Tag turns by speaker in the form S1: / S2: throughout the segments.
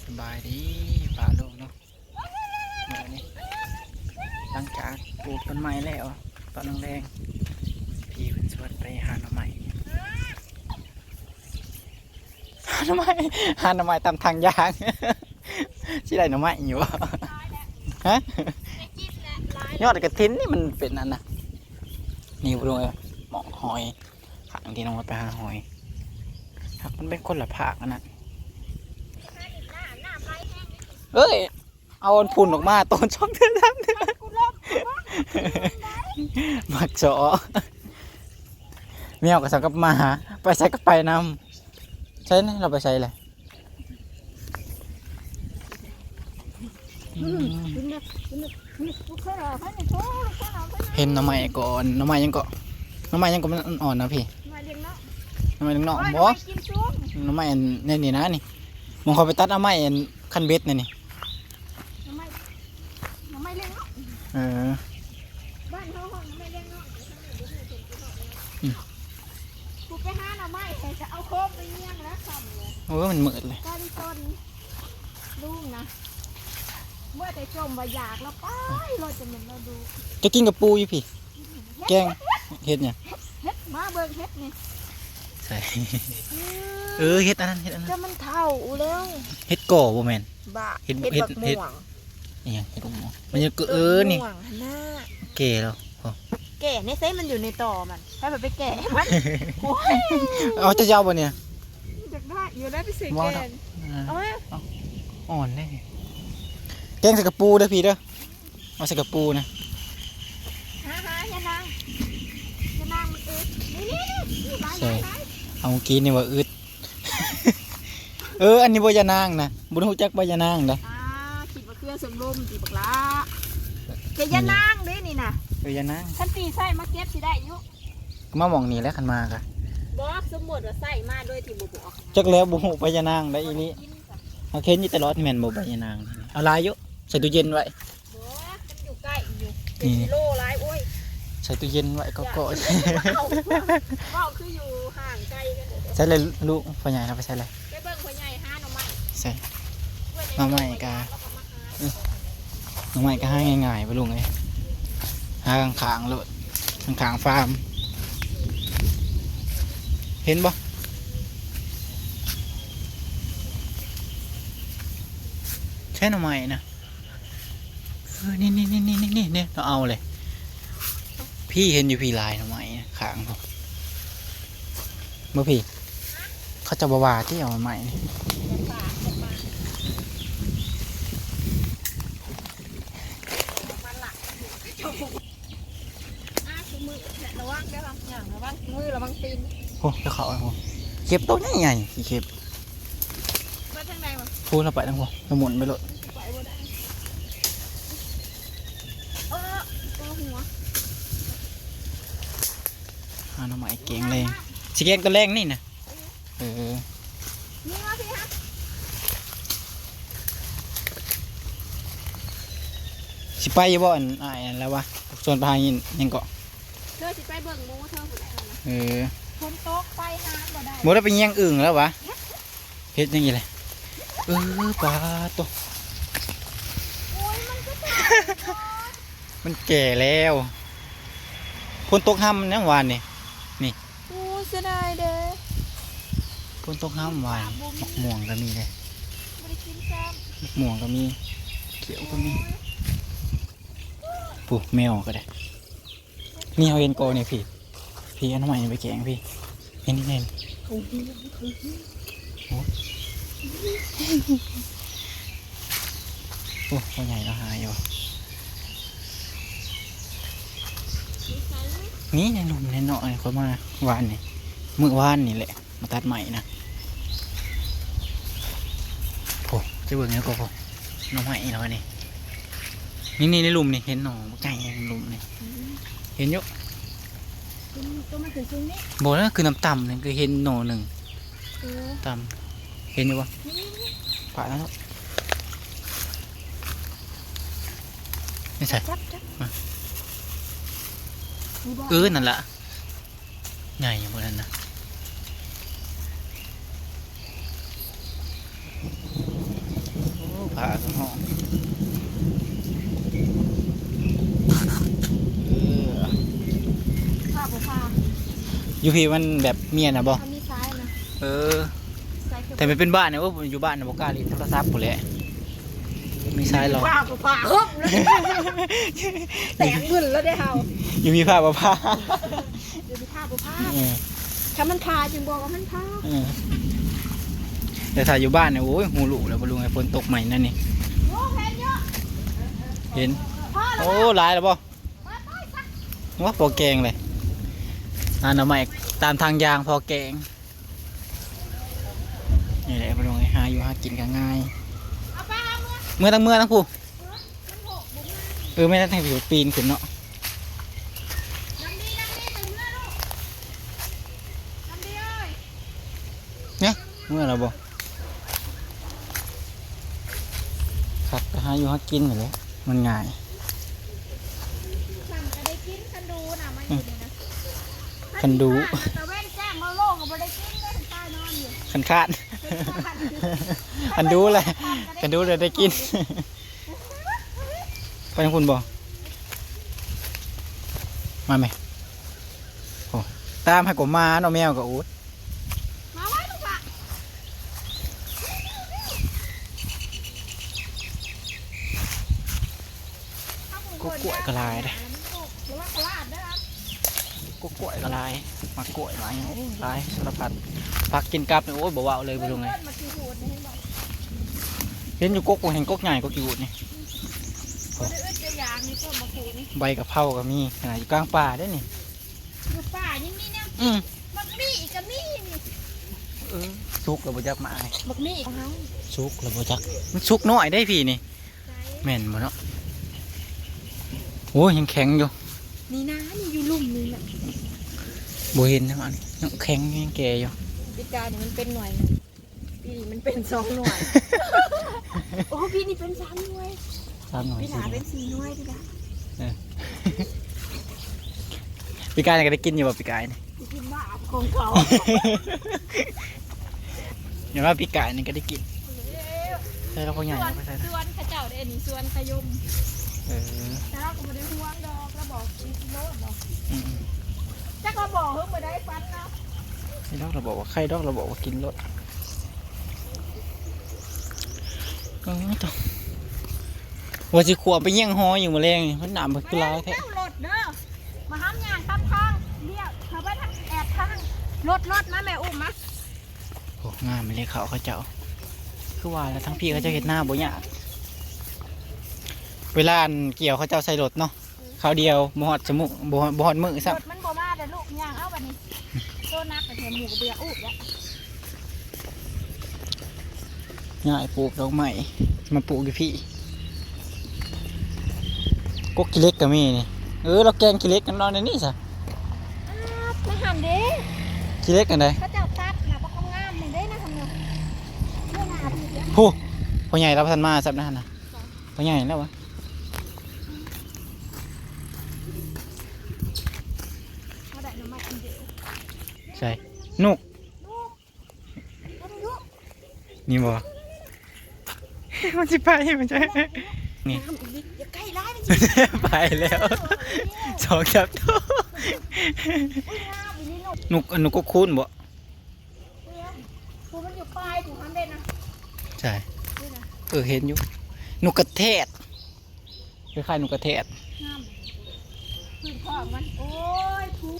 S1: สบายดีป่าลูกเนาะเมื่อนี้หลังจากปลูกต้นไม้แล้วตอนแรงๆพี่เป็นชวนไปหาหน่อไม้หาหน่อไม้หาหน่อไม้ตามทางยางที่ไรหน่อไม้อยู่ฮะยอดกระถินนี่มันเป็นนั่นนะนี่ดูเลยหมอกหอยขังที่น้องไปหาหอยครับมันเป็นคนละภาคนะเอ้ยเอาพุ่นออกมาต้นช่องเท่านั้นมักเจาะเมียวกับสังกับมาไปใช้ก็ไปนำใช่ไหมเราไปใช้เลยเห็นหน่อไม้ก่อนหน่อไม้ยังเกาะหน่อไม้ยังก็มันอ่อนนะพี่หน่อไม้เลี้ยงนอกบ่หน่อไม้นี่นะนี่มองเขาไปตัดหน่อไม้คันเบ็ดนี่นี่เออ
S2: บ้านเขาห้องไม่เลี้ยงน้องกูไปหาหน่อไม้แต่จะเอาโคมไปเลี้ยงแล้วทำเลย
S1: โอ้มันมืดเลย
S2: ตาดิต้นลุงนะเมื่อแต่จมว่าอยากแล้วไปเราจะเหมือนเราดู
S1: จะกินกับปูอยู่พี่แกงเห็ดเนี่ย
S2: เฮ็ดมาเบิ่งเฮ็ดนี่
S1: ใช่เห็ดอันนั้น
S2: จะมันเท่าแล้ว
S1: เห็ดก่อบ่แม่น
S2: บ้า
S1: เห็ด
S2: ม่วง
S1: นี่เห็ดม่วงมันจะนี่เก๋แล้ว
S2: แก่ในเส้นมันอยู่ในต่อมันให้แบบไปแก่มัน
S1: เอาจะยาวบ่เนี่ย
S2: อยากได้อยู่ได้ไปเสกแกนเอาไหม
S1: อ่อนเลยแกงใส่กระปูเด้อพี่เด้อเอาใส่กระปูนะ
S2: ยานางมันอึด
S1: ใช่เอากินนี่ว่าอึดอันนี้บ่ยานางนะบุญหูจักบ่ยานางนะ
S2: ขีดมะเขือสมลมจีบกละแกยานางเด้นี่นะ
S1: ยานาง
S2: ท่านตีไส้มาเก็บสิได้ยุ
S1: มามองนี่แล้วคันมากะ
S2: บอกสมมติว่าไส้มาด้วยที่บุบอก
S1: จักแล้วบุหูบ่ยานางได้อีนี้เอาเค้นอยู่ตลอดแม่นบ่ยานางเอาลายอยู่ใส่ตู้เย็นไว้
S2: มันอยู่ใกล้อยู่เป็นกิโลหลายโอ้ย
S1: ใส่ตู้เย็นไว้ก็
S2: ก็คืออยู่ห่างไกลกัน
S1: ใส่เลยลูกพ่อใหญ่เราไปใส่เลย
S2: ไปเบิ่งพ่อใหญ่หาหน่อไม้
S1: ใส่หน่อไม้กะหน่อไม้ก็หาง่ายๆไปลุงเลยหาขางๆเลยขางๆฟาร์มเห็นบ่ใช่หน่อไม้นะนี่เราเอาเลยพี่เห็นอยู่พี่ลายหน่อไม้ขางผมเมื่อพี่เขาจะบวาที่เอาใหม่นี่
S2: ระวังตีน
S1: โอ้จะเขาไอ้ผมเก็บตัวใหญ่ๆเก็บ
S2: มาทางไหนวะ
S1: พูดเราไปทางผมเราหมุนไปเลยหน่อไม้เก่งเลยสิเก่งตัวแรงนี่นะ
S2: นี่มาพี่ฮะ
S1: สิไปบ่อนแล้ววะส่วนพายยังเกาะ
S2: เธอสิไปเบิ่งมูเธอผู้ใดนะคนโต๊ะไปหาบ่ได้
S1: บ่ได้ไปยังอึ่งแล้ววะเฮ็ดยังไงเลยปลาตัวมันแก่แล้วพ้นตกห้ำนั่งวานนี่
S2: โอ้เสียดายเด้อ
S1: พ้นตกห้ำวานหมกม่วงก็มีเลยหมกม่วงก็มีเขียวก็มีปุ๊แมวก็ได้นี่เอาเอ็นโกเนี่ยพี่อันทำไมไปแกงพี่เอ็นนี่โอ้ตัวใหญ่เราหายอยู่นี่ในหนุ่มในเนาะเขามาวานนี่มื้อวานนี่แหละมาตัดใหม่นะโอ้จะเบิ่งแล้วก็พอน้องใหม่แล้วนี่ในหลุมนี่เห็นหนองไก่ในหลุมนี่เห็นเยอะ
S2: ตัวมันคือซุ้มนี่
S1: บอกแล้วคือน้ำต่ำนี่คือเห็นหนอหนึ่งต่ำเห็นอยู่ปะผ่านแล้วนี่ใส่นั่นแหละใหญ่อย่างนั้นนะ ผาข้างห้อง
S2: ผ้าบ่ผ้า
S1: อยู่พี่มันแบบเมียนะบ่
S2: มันมีซ้ายนะ
S1: เออแต่ไม่เป็นบ้านเนี่ยว่าอยู่บ้านนะบ่กล้าเล่นโทรศัพท์หมดเลยมีสายหรอ
S2: ผ้าบ่ผ้าฮึบแตกมึนแล้วได้เฮา
S1: อยู่มีผ้าบ่ผ้า
S2: เดี๋ยวมีผ้าบ่ผ้า
S1: เออ
S2: ถ้ามันผ้าจึงบอกว่ามันผ้า
S1: เออแต่ถ้าอยู่บ้านเนี่ยโอ้ยหูหลูแล้วบ่ลุงไอ้ฝนตกใหม่นั่นนี่
S2: โอ้เห็นเยอะ
S1: เห็น
S2: พ่อแล้ว
S1: โอ้หลายแล้วบ่
S2: ไปซะ
S1: ว่าพอแกงเลยอันเอาใหม่ตามทางยางพอแกงนี่แหละบ่ลุงไอ้หาอยู่หากินก็ง่าย
S2: เอาไปเอาเมื่อ
S1: เมื่อทั้งผู้
S2: มันหกบุ้ง
S1: ไม่ได้ทั้งผิวปีนขึ้นเนาะ
S2: น้ำดีถึงเมื่อลูกน้ำดีเอ้ย
S1: เนี่ยเมื่อเราบ่ครับก็หาอยู่หากินไปเลยมันง่าย
S2: สั่งก็ได้กินคันดูน่ะมาอยู่นี่นะ
S1: คันดู
S2: แต่เว้นแจ้งมาโลกก็บ่ได้กินได้ใต้นอนอยู่
S1: คันคาด คันดูเลยคันดูเลยได้กินไปทางคุณบ่มาไหมโอ้ตามให้กบมาเนาะแมวกับอูด
S2: มาไว้ลูกอะ
S1: ก็กล้วยกระลายเด้
S2: หรือว่ากระลาดได้ครับ
S1: ก็กล้วยกระลายมากล้วยหลายโอ้หลายสารพัดพักกินกับเนี่ยโอ้ยบ่เว้าเลยบ่ลงไง
S2: มากี่หูดให้บอก
S1: เห็นอยู่กกบ่เห็นกกใหญ่กกอยู่นี่
S2: คนอื่นจะอยากนี่ก็มาขูนี่
S1: ใบกะเพราก็มีขนาดอยู่กลางป่าได้นี่
S2: อยู่ป่ายังมีเนี่ย
S1: อืม
S2: บักมี่อีกกับมี่นี่
S1: ชุกแล้วบ่จักมาไอ้
S2: บักมี่อีกเฮา
S1: ชุกแล้วบ่จักมันชุกน้อยได้พี่นี่
S2: ใจ
S1: แม่นบ่เนาะโอ้ยยังแข็งอยู่
S2: นี่นะนี่อยู่ลุ่มนี่แหละ
S1: บ่เห็นนะอันนี้ยังแข็งยังแก่อยู่
S2: ปีกาเนี่ยมันเป็นหน่วยหนึงปีนี้มันเป็น2หน่วย โอ้ปีนี้เป็น3หน่วย
S1: ตามหน่อย
S2: ปีห
S1: สิ
S2: น้าเป็น4หน่วยดีละ
S1: ปีกายก็ได้กินอยู่บ่ปีกายนี่
S2: ไปกินบ้าของเขา
S1: อย่างว่าปีกายนี่ก็ได้กินใช่แล้วพอใหญ่
S2: ส่วน
S1: ไม่ใช่นะ
S2: ส่วนข้าเจ้าได้นี่ส่วนขยม
S1: เออ
S2: แต่เราก็ไม่ได้ห่วงดอกเราบอกกินโลดดอก
S1: อืม
S2: จักเราบอกเฮ้ยไม่ได้ฟันเนาะ
S1: ไอ้ดอกเราบอกว่าไข่ดอกเราบอกว่ากินรสก็ต้องว่าจะขวบไปเยี่ยงหออยู่มาแรงนี่มันหนามมันคือร้ายแท้
S2: แม่รถเด้อมาห้ามยางทับทางเลี้ยวเขาไปทางแอบทางรถมาแม่อุ้มมา
S1: โอ้งามไม่เลยเขาเจ้าคือว่าแล้วทั้งพี่เขาเจะเห็นหน้าบ่ยากเวลาอันเกี่ยวเขาเจ้าใส่รถเนาะเขาวเดียวบ่ฮอดจมูกบ่ฮอดมือ
S2: ร
S1: ซ้
S2: ถมันบ่มาเด้อลูกยางเอาบัดนี้โซนักไปเถอะหมูกระเบียอุ้มแล้ว
S1: ำง่ายปลูกดอกไม้มาปลูกอยู่พี่กกกิเล็กก็มีนี่เราแกงกิเล็กกันนอนในนี่ซะ
S2: ไม่หันเด้
S1: กิเล็กกันได้
S2: เขาเจ้าตัดนะบ่งามนี่เด้นะทำเนาะเรื่องงานพี่เด้อ
S1: ผู้พ่อใหญ่รับทันมาสับนั่นนะพ่อใหญ่แล้ววะ
S2: เขาได้หน่อไม้อันเดียว
S1: ใช่นุก
S2: ลูกเอาลูก
S1: นี่บ่ มันจะไปมันจะนี่
S2: น้ำอีกนิดอย่าใกล้ร้ายมัน
S1: ไปแล้วสองจับตัว
S2: อุ้ยน้ำอีกนิดลูก
S1: นุกก็คุ้นบ่
S2: เดี๋ยวผู้มันอยู่ปลายผู้ทำได้นะ
S1: ใช่
S2: นี่นะ
S1: เห็นอยู่นุกกระเทศคล้ายๆนุกกระเทศ
S2: น้ำขึ้นข้อมันโอ้ยผู้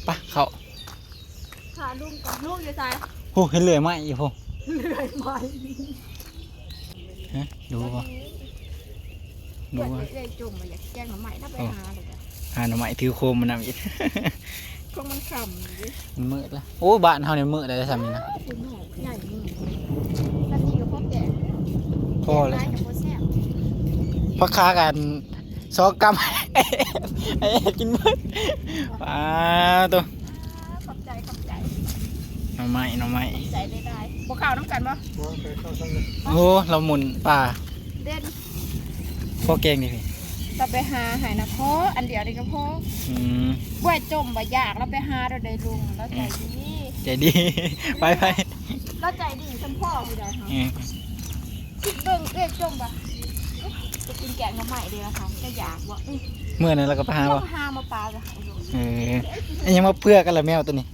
S1: ปะเขา
S2: ขาลุงกับลูกอยู่ใจ
S1: โอ้เห็นเลยไหมอยู่พง
S2: เหนื่อยไหม
S1: ฮะดูบ่ดู
S2: เดี๋ยว
S1: ว่า
S2: เดี๋ยวจุ่มมาอยากแกงหน่อไม้ถ้าไปหาเลยจ้ะ
S1: หาหน่อไม้ถือโคมมันนำอีก
S2: ก็มันขำดิ
S1: มันมืดละโอ้บ้านเฮาเนี่ยมืดเลยซ้ำนี่นะ
S2: คุณหนูใหญ่มือทันทีกับพ่อแก่
S1: พอเลย
S2: แก่กับพ่อแซ่บ
S1: พักค้ากันซอกกรรม ไอ้กินมืดป้าตัว
S2: ขอบใจขอบใจ
S1: หน่อไม้หน่อไม้
S2: ใจได้ได้พวกข้าวน้ำกันปะ
S1: โอ้เราหมุนป่า
S2: เด่น
S1: พ่อเก่งดิพี่
S2: เราไปหาหายนะพ่ออันเดียวนี่ก็พ่อ
S1: อืม
S2: กล้วยจมบ่อยากเราไปหาเราได้ลุงแล้วใจดี
S1: ใจดี ไปไป
S2: เ เราใจดีฉันพ่อไม่ได้ค่ะ
S1: เออ
S2: คิดเบิ่งเรียกจมปะจะกินแกงน้ำใหม่ดีนะคะจะอยากว่า
S1: เมื่อนั้นเราก็ไปหา
S2: ต้
S1: บ่
S2: องหามาปลาจะหาย
S1: เอออันยังมาเพื่อกันละแมวตัวนี้